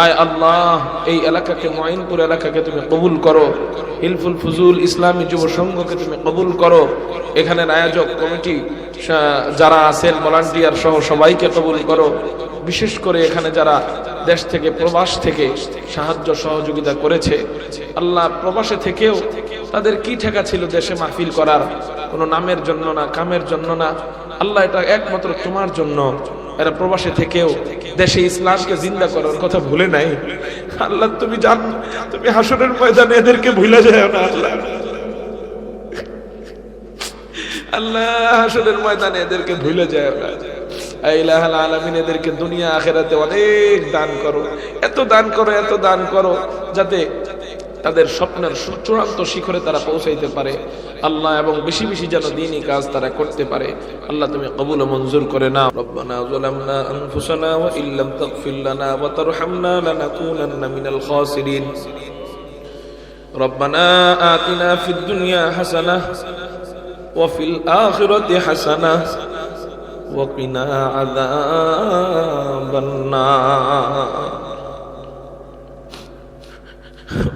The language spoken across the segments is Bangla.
আয় আল্লাহ, এই এলাকাকে, মঈনপুর এলাকাকে তুমি কবুল করো। হিলফুল ফুজুল ইসলামী যুব সংঘকে তুমি কবুল করো। এখানের আয়োজক কমিটি যারা আছেন, ভলান্টিয়ার সহ সবাইকে কবুল করো। বিশেষ করে এখানে যারা দেশ থেকে, প্রবাস থেকে সাহায্য সহযোগিতা করেছে, আল্লাহ, প্রবাসে থেকেও তাদের কি ঠেকা ছিল দেশে মাহফিল করার? কোনো নামের জন্য না, কামের জন্য না, আল্লাহ, এটা একমাত্র তোমার জন্য। এরা প্রবাসে থেকেও দেশে ইসলামকে জিন্দা করার কথা ভুলে নাই। আল্লাহ, তুমি জান, তুমি হাসরের ময়দানে এদেরকে ভুলে যায় না আল্লাহ। আল্লাহ, হাসরের ময়দানে এদেরকে ভুলে যায় না। ইলাহুল আলামিন, এদেরকে দুনিয়া আখিরাতে অনেক দান করো, এত দান করো, এত দান করো, যাতে তাদের স্বপ্নের চূড়ান্ত শিখরে তারা পৌঁছাইতে পারে আল্লাহ, এবং বেশি বেশি যেন দ্বীনি কাজ তারা করতে পারে। আল্লাহ, তুমি কবুল ও মঞ্জুর করে নাও। রব্বানা যালামনা আনফুসানা ওয়া ইল্লাম তাগফির লানা ওয়া তারহামনা লানাকুনান্না মিনাল খাসিরিন। রব্বানা আতিনা ফিদ দুনিয়া হাসানাহ ওয়া ফিল আখিরাতি হাসানাহ ওয়া কিনা আযাবান নার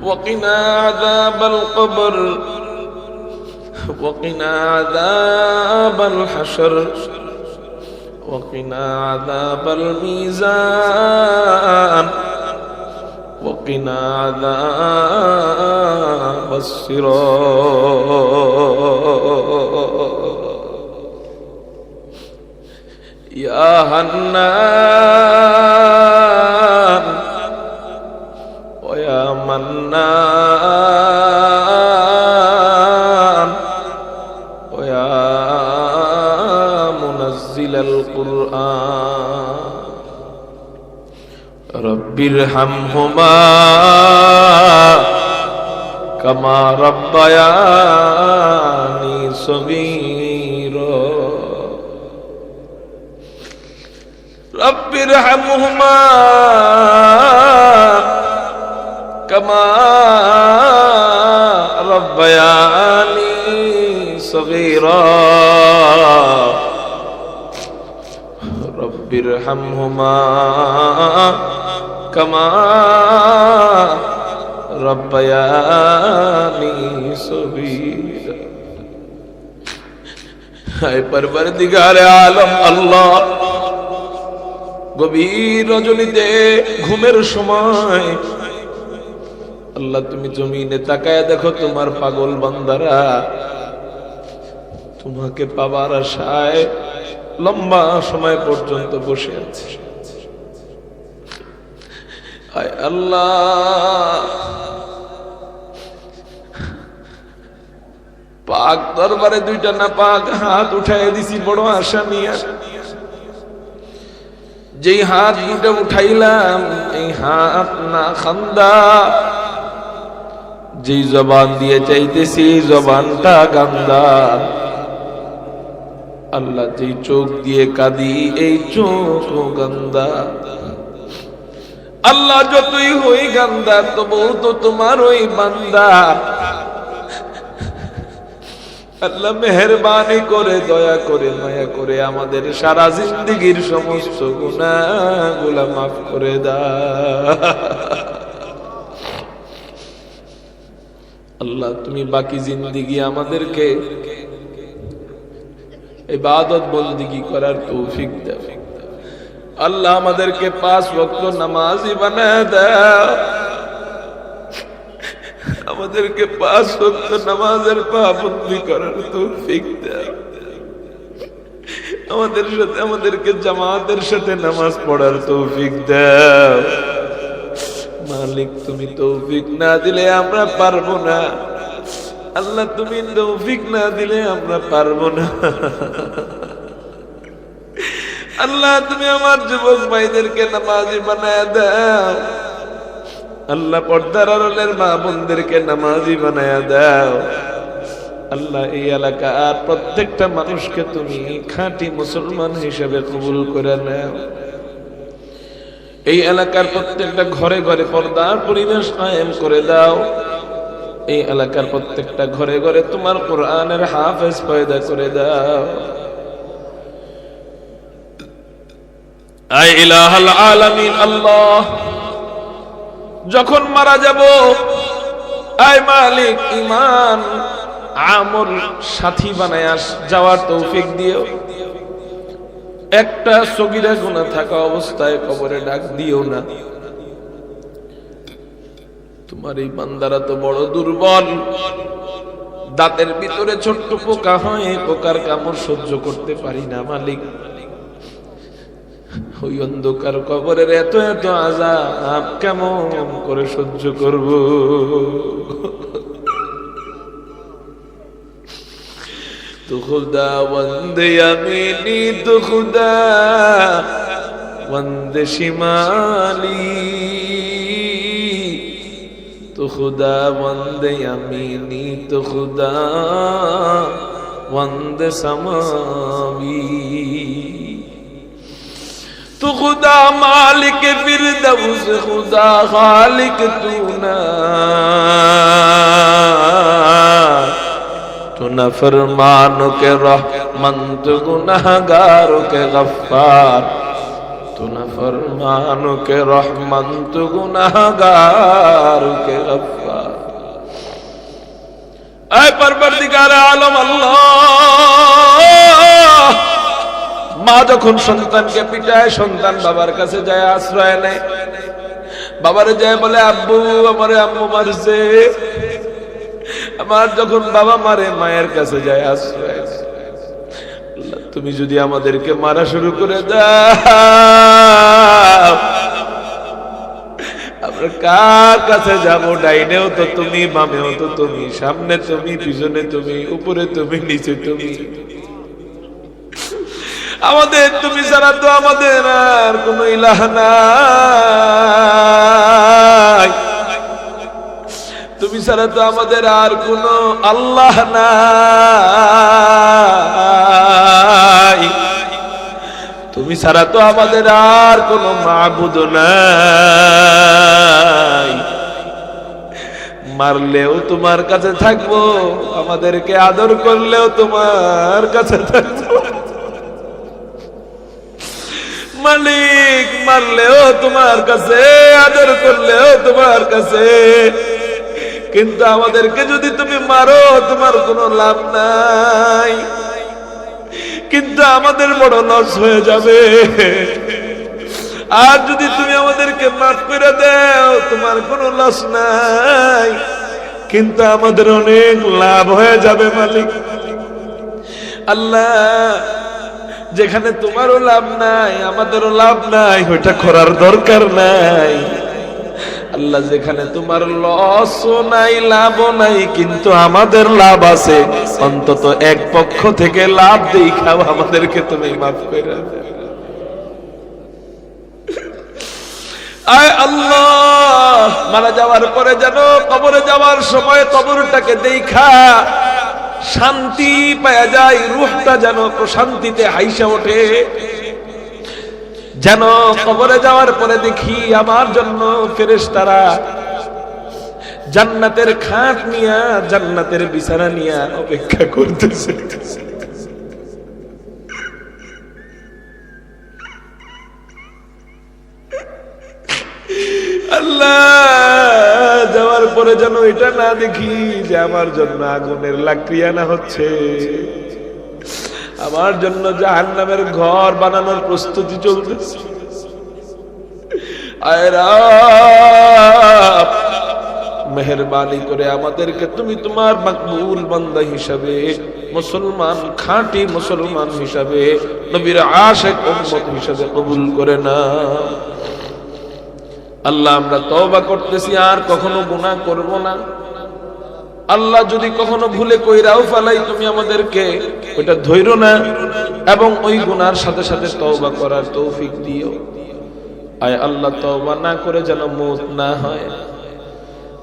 وقنا عذاب القبر وقنا عذاب الحشر وقنا عذاب الميزان وقنا عذاب الصراط يا حنان ويا منان ويا منزل القرآن رب ارحمهما كما ربياني صغيرا رب ارحمهما كما ربياني صغيرا رب ارحمهما كما ربياني صغيرا اے پروردگار عالم আল্লাহ, গভীর রজনীতে ঘুমের সময় আল্লাহ, তুমি জমিনে তাকায় দেখো তোমার পাগল বান্দারা তোমাকে পাবার আশায় লম্বা সময় পর্যন্ত বসে আছে। আয় আল্লাহ, পাক দরবারে দুইটা না পাক হাত উঠাই দিছি বড় আশা নিয়ে। যেই হাত দুটো উঠাইলাম, এই হাত না খান্দা, যেই জবান দিয়ে চাইতেছি জবানটা গান্দা। আল্লাহ, যেই চোখ দিয়ে কাঁদি এই চোখ গান্দা। আল্লাহ, যতই হই গান্দা তবু তো তোমার ওই বান্দা। আল্লাহ, মেহেরবানি করে, দয়া করে, মায়া করে আমাদের সারা জিন্দেগীর সমস্ত গুনাহগুলো মাফ করে দাও। আল্লাহ, তুমি বাকি জিন্দেগি আমাদেরকে ইবাদত বন্দেগী করার তৌফিক দাও। আল্লাহ, আমাদেরকে 5 ওয়াক্ত নামাজি বানায় দাও। আমাদেরকে 5 ওয়াক্ত নামাজের পাবন্দি করার তৌফিক দাও। আমাদের সাথে, আমাদেরকে জামাতের সাথে নামাজ পড়ার তৌফিক দাও। মালিক, তুমি তৌফিক না দিলে আমরা পারবো না। আল্লাহ, তুমি তৌফিক না দিলে আমরা পারবো না। আল্লাহ, তুমি আমার যুবক ভাইদেরকে নামাজি বানায় দাও। আল্লাহ, পর্দার আড়ালের মা বোনদেরকে নামাজি বানায় দাও। আল্লাহ, এই এলাকার প্রত্যেকটা মানুষকে তুমি খাঁটি মুসলমান হিসেবে কবুল করে নাও। এই এলাকার প্রত্যেকটা ঘরে ঘরে পর্দার পরিবেশ কায়েম করে দাও। এই এলাকার প্রত্যেকটা ঘরে ঘরে তোমার কোরআনের হাফেজ পয়দা করে দাও। আয় ইলাহুল আলামিন আল্লাহ, যখন মারা যাব, আয় মালিক ঈমান আমল সাথী বানায় যাওয়ার তৌফিক দিও। একটা সগীরা গুনাহ থাকা অবস্থায় কবরে ডাক দিও না। তোমার এই বান্দারা তো বড় দুর্বল, দাঁতের ভিতরে ছোট্ট পোকা হয়, পোকার কামড় সহ্য করতে পারি না মালিক। ওই অন্ধকার কবরের এত এত আযাব কেমন করে সহ্য করব? তো খুদা বন্দে আমিনি, তো খুদা বন্দে শিমালি, তো খুদা বন্দে আমিনি, তো খুদা বন্দে সামাবি, تو خدا مالک فردوس خدا خالق تو نا، تو نہ فرمانوں کے رحمن تو گنہگاروں کے غفار، تو نہ فرمانوں کے رحمن تو گنہگاروں کے غفار۔ اے پروردگار عالم اللہ، মা যখন সন্তানকে পিটায়, সন্তান বাবার কাছে যায় আশ্রয় নেয়, বাবারে যায় বলে আব্বু আমারে আম্মু মারছে। আমার যখন বাবা মারে, মায়ের কাছে যায় আশ্রয় নেয়। আল্লাহ তুমি যদি আমাদেরকে মারা শুরু করে দাও, আমরা কার কাছে যাব? ডাইনেও তো তুমি, বামেও তো তুমি, সামনে তুমি, পিছনে তুমি, উপরে তুমি, নিচে তুমি। আমাদের তুমি ছাড়া তো আমাদের আর কোন ইলাহ নাই, তুমি ছাড়া তো আমাদের আর কোন আল্লাহ নাই, তুমি ছাড়া তো আমাদের আর কোন মাবুদ নাই। মারলেও তোমার কাছে থাকবো, আমাদেরকে আদর করলেও তোমার কাছে থাকবো। মালিক মারলেও তোমার কাছে, আদর করলেও তোমার কাছে, কিন্তু আমাদেরকে যদি তুমি মারো তোমার কোনো লাভ নাই, কিন্তু আমাদের বড় লস হয়ে যাবে। আর যদি তুমি আমাদেরকে মাফ করে দাও তোমার কোনো লস নাই, কিন্তু আমাদের অনেক লাভ হয়ে যাবে মালিক। আল্লাহ যেখানে তোমারও লাভ নাই আমাদেরও লাভ নাই, ওইটা করার দরকার নাই। আল্লাহ যেখানে তোমার লসও নাই লাভও নাই, কিন্তু আমাদের লাভ আছে, অন্তত এক পক্ষ থেকে লাভ দেখাও আমাদেরকে তুমি মাফ করে দাও। আয় আল্লাহ, মারা যাওয়ার পরে যেন কবরে যাওয়ার সময় কবরটাকে দেখা শান্তি পাওয়া যায়, রূহটা যেন প্রশান্তিতে হাইসা ওঠে। যেন কবরে যাওয়ার পরে দেখি আমার জন্য ফেরেশতারা জান্নাতের খাট নিয়া, জান্নাতের বিছানা নিয়া অপেক্ষা করতেছে। আল্লাহ যাওয়ার পরে যেন এটা না দেখি যে আমার জন্য আগুনের লাকড়ি আনা হচ্ছে, আমার জন্য জাহান্নামের ঘর বানানোর প্রস্তুতি চলতেছে। আয় রব, মেহেরবানি করে আমাদেরকে তুমি তোমার মকবুল বান্দা হিসাবে, মুসলমান, খাঁটি মুসলমান হিসাবে, নবীর আশিক উম্মত হিসাবে কবুল করে নাও। আল্লাহ আমরা তওবা করতেছি, আর কখনো গুনাহ করব না। আল্লাহ যদি কখনো ভুলে কইরাও ফেলাই, তুমি আমাদেরকে ওটা ধৈর্য না, এবং ওই গুনার সাথে সাথে তওবা করার তৌফিক দিও। আয় আল্লাহ তওবা না করে যেন মওত না হয়।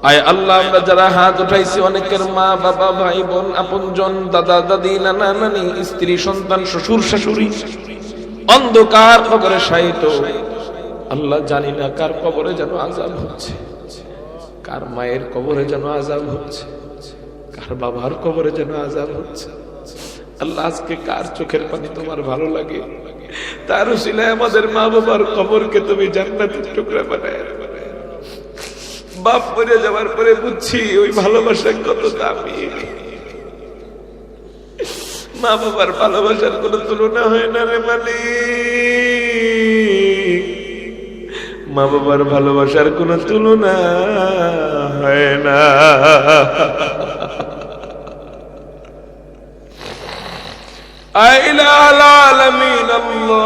আয় আল্লাহ আমরা যারা হাত উঠাইছি, অনেকের মা বাবা, ভাই বোন, আপনজন, দাদা দাদি, নানা নানি, স্ত্রী সন্তান, শ্বশুর শাশুড়ি অন্ধকার কবরে শায়িত। আল্লাহ জানি না কার কবরে যেন আযাব হচ্ছে, কার মায়ের কবরে যেন আযাব হচ্ছে, কার বাবার কবরে যেন আযাব হচ্ছে। আল্লাহ আজকে কার চোখের পানি তোমার ভালো লাগে, তার উসিলায় আমাদের মা বাবার কবরকে তুমি জান্নাতের টুকরা বানায়। বাপ মরে যাওয়ার পরে বুঝছি ওই ভালোবাসা কত দামি। মা বাবার ভালোবাসার কোনো তুলনা হয় না রে মালিক, মা বাবার ভালোবাসার কোনো তুলনা হয় না। আইলাল আলামিন আল্লাহ,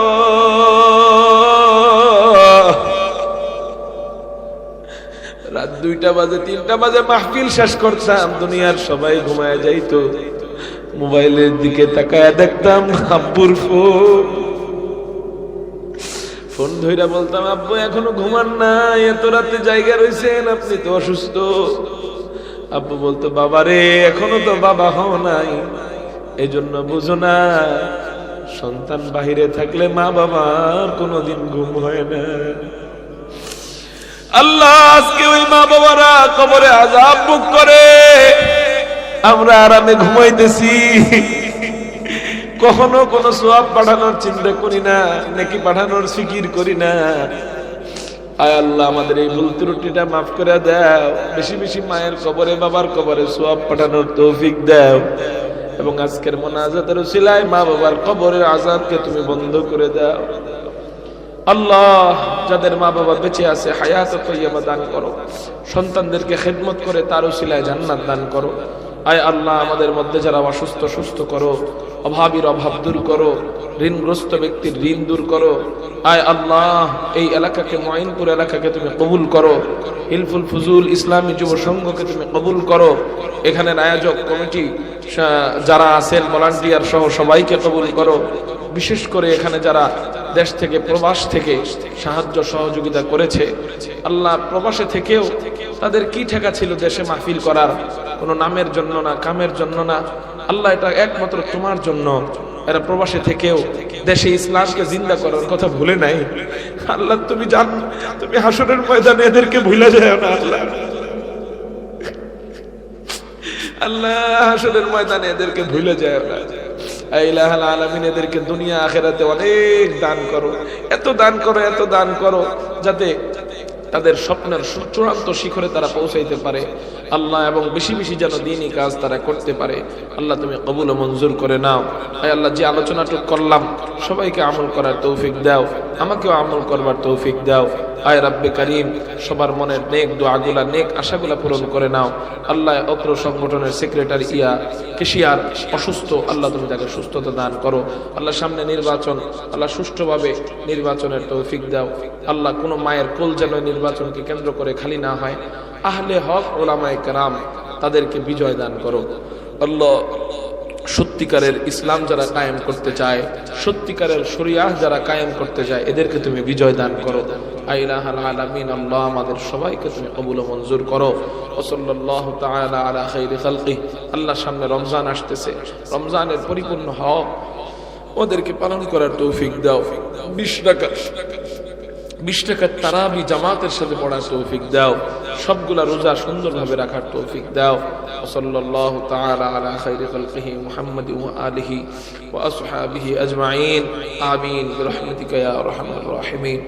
রাত 2টা বাজে 3টা বাজে মাহফিল শেষ করতাম, দুনিয়ার সবাই ঘুমায় যাইতো, মোবাইলের দিকে তাকায় দেখতাম আব্বুর ফোন ধইরা বলতাম, আব্বু এখনো ঘুমান নাই, এত রাতে জায়গা রয়েছেন, আপনি তো অসুস্থ। আব্বু বলতো, বাবারে এখনো তো বাবা হও নাই, এই জন্য বুঝো না, সন্তান বাহিরে থাকলে মা বাবার কোনোদিন ঘুম হয় না। আল্লাহ আজকে ওই মা বাবারা কবরে আযাব ভোগ করে, আমরা আরামে ঘুমাইতেছি, কখনো কোনো সওয়াব পাঠানোর চিন্তা করি না, নেকি পাঠানোর ফিকির করি না। আয় আল্লাহ আমাদের এই ভুল ত্রুটিটা মাফ করে দাও, বেশি বেশি মায়ের কবরে বাবার কবরে সওয়াব পাঠানোর তৌফিক দাও, এবং আজকের মোনাজাতের উসিলায় মা বাবার কবরের আযাবকে তুমি বন্ধ করে দাও। আল্লাহ যাদের মা বাবা বেঁচে আছে হায়াত তাইয়্যিবা দান করো, সন্তানদেরকে খেদমত করে তার উসিলায় জান্নাত দান করো। আয় আল্লাহ আমাদের মধ্যে যারা অসুস্থ সুস্থ করো, অভাবীর অভাব দূর করো, ঋণগ্রস্ত ব্যক্তির ঋণ দূর করো। আয় আল্লাহ এই এলাকাকে মঈনপুর এলাকাকে তুমি কবুল করো, হিলফুল ফুজুল ইসলামী যুব সংঘকে তুমি কবুল করো, এখানের আয়োজক কমিটি যারা আছেন ভলান্টিয়ার সহ সবাইকে কবুল করো। বিশেষ করে এখানে যারা দেশ থেকে প্রবাস থেকে সাহায্য সহযোগিতা করেছে, আল্লাহ প্রবাসে থেকেও তাদের কি ঠেকা ছিল দেশে মাহফিল করার, কোনো নামের জন্য না, কামের জন্য না, আল্লাহ এটা একমাত্র তোমার জন্য। এরা প্রবাসে থেকেও দেশে ইসলামকে জিন্দা করার কথা ভুলে নাই। আল্লাহ তুমি জান, তুমি হাসরের ময়দানে এদেরকে ভুলে যাও না আল্লাহ, আল্লাহ হাসরের ময়দানে এদেরকে ভুলে যাও না। ইলাহুল আলামিন এদেরকে দুনিয়া আখিরাতে অনেক দান করো, এত দান করো, এত দান করো, যাতে তাদের স্বপ্নের চূড়ান্ত শিখরে তারা পৌঁছাইতে পারে আল্লাহ, এবং বেশি বেশি যেন দ্বীনি কাজ তারা করতে পারে। আল্লাহ তুমি কবুল ও মঞ্জুর করে নাও। আয় আল্লাহ যে আলোচনাটুক করলাম সবাইকে আমল করার তৌফিক দাও, আমাকেও আমল করবার তৌফিক দাও। আয় রাব্বে কারীম সবার মনের নেক দোয়াগুলা নেক আশাগুলা পূরণ করে নাও। আল্লাহ অত্র সংগঠনের সেক্রেটারি কেশিয়ার অসুস্থ, আল্লাহ তুমি তাকে সুস্থতা দান করো। আল্লাহ সামনে নির্বাচন, আল্লাহ সুষ্ঠুভাবে নির্বাচনের তৌফিক দাও। আল্লাহ কোনো মায়ের কোল যেন নির্বাচনকে কেন্দ্র করে খালি না হয়। আহলে হক উলামায়ে কেরাম তাদেরকে বিজয় দান করো। আল্লাহ সত্যিকারের ইসলাম যারা কায়েম করতে চায়, সত্যিকারের শরিয়াহ যারা কায়েম করতে চায়, এদেরকে তুমি বিজয় দান করো। ইলাহুল আলামিন আল্লাহ আমাদের সবাইকে তুমি কবুল ও মঞ্জুর করো। ওয়া সাল্লাল্লাহু তাআলা আলা খাইরি খালকি। আল্লাহ সামনে রমজান আসতেছে, রমজানের পরিপূর্ণ হক ওদেরকে পালন করার তৌফিক দাও। 20 টাকা তারাবি জামাতের সাথে পড়ার তৌফিক দাও, সবগুলা রোজা সুন্দরভাবে রাখার তৌফিক দাও। সাল্লাল্লাহু তাআলা আলা খাইরি খালকিহি মুহাম্মাদি ওয়া আলিহি ওয়া আসহাবিহি আজমাইন। আমিন বিরহমাতিকা ইয়া আরহামার রাহিমিন।